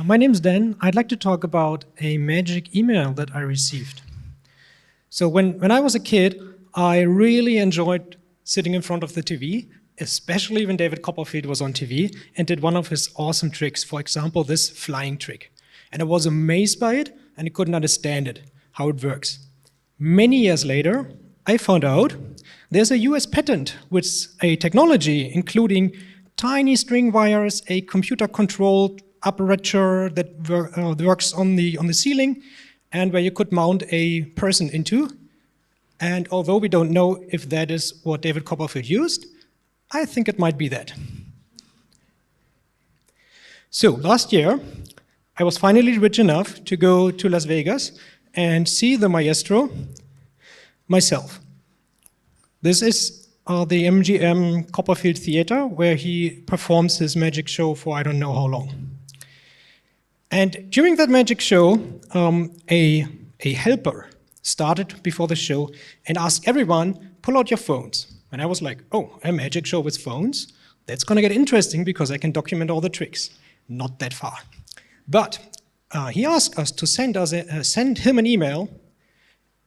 My name's Dan. I'd like to talk about a magic email that I received. So when I was a kid, I really enjoyed sitting in front of the TV, especially when David Copperfield was on TV and did one of his awesome tricks, for example, this flying trick. And I was amazed by it, and I couldn't understand it, how it works. Many years later, I found out there's a US patent with a technology including tiny string wires, a computer-controlled apparature that works on the ceiling, and where you could mount a person into. And although we don't know if that is what David Copperfield used, I think it might be that. So last year, I was finally rich enough to go to Las Vegas and see the maestro myself. This is the MGM Copperfield Theater, where he performs his magic show for I don't know how long. And during that magic show, a helper started before the show and asked everyone, pull out your phones. And I was like, oh, a magic show with phones? That's going to get interesting because I can document all the tricks. Not that far. But he asked us to send him an email,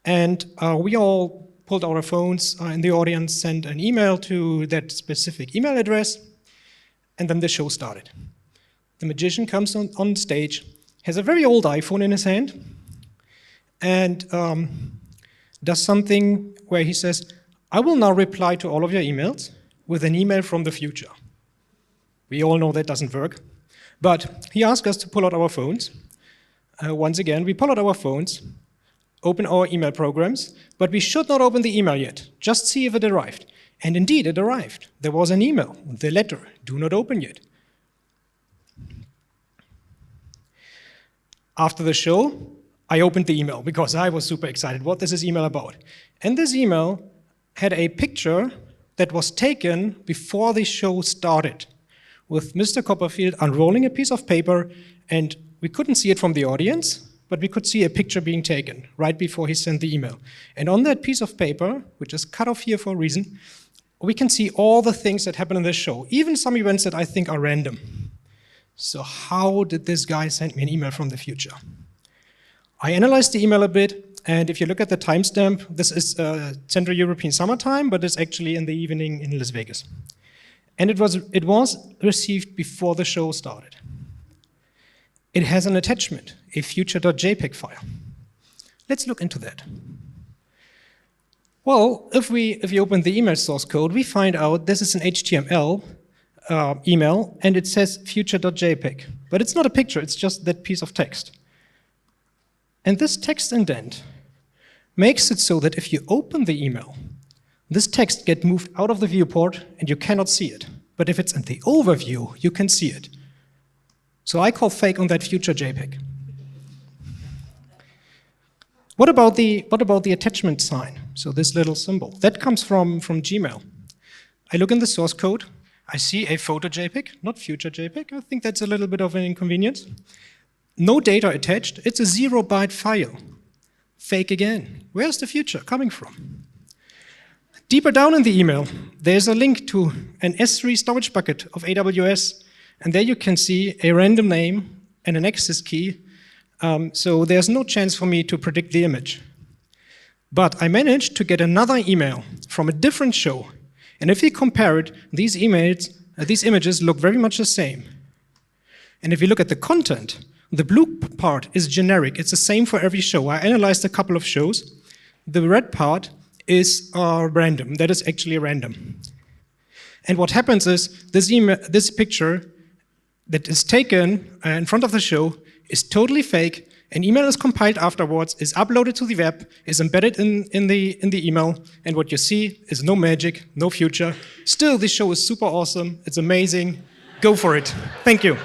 and we all pulled out our phones in the audience, sent an email to that specific email address, and then the show started. The magician comes on stage, has a very old iPhone in his hand, and does something where he says, I will now reply to all of your emails with an email from the future. We all know that doesn't work. But he asked us to pull out our phones. Once again, we pull out our phones, open our email programs, but we should not open the email yet. Just see if it arrived. And indeed, it arrived. There was an email, the letter, do not open yet. After the show, I opened the email because I was super excited. What is this email about? And this email had a picture that was taken before the show started, with Mr. Copperfield unrolling a piece of paper, and we couldn't see it from the audience, but we could see a picture being taken right before he sent the email. And on that piece of paper, which is cut off here for a reason, we can see all the things that happen in this show, even some events that I think are random. So how did this guy send me an email from the future? I analyzed the email a bit, and if you look at the timestamp, this is Central European summertime, but it's actually in the evening in Las Vegas. And it was received before the show started. It has an attachment, a future.jpg file. Let's look into that. Well, if we open the email source code, we find out this is an HTML email, and it says future.jpg. But it's not a picture, it's just that piece of text. And this text indent makes it so that if you open the email, this text gets moved out of the viewport and you cannot see it. But if it's in the overview, you can see it. So I call fake on that future JPEG. What about the attachment sign? So this little symbol. That comes from Gmail. I look in the source code. I see a photo JPEG, not future JPEG. I think that's a little bit of an inconvenience. No data attached. It's a 0-byte file. Fake again. Where's the future coming from? Deeper down in the email, there's a link to an S3 storage bucket of AWS, and there you can see a random name and an access key, so there's no chance for me to predict the image. But I managed to get another email from a different show, and if we compare it, these images look very much the same. And if you look at the content, the blue part is generic. It's the same for every show. I analyzed a couple of shows. The red part is random. That is actually random. And what happens is this picture that is taken in front of the show is totally fake. An email is compiled afterwards, is uploaded to the web, is embedded in the email, and what you see is no magic, no future. Still, this show is super awesome. It's amazing. Go for it. Thank you.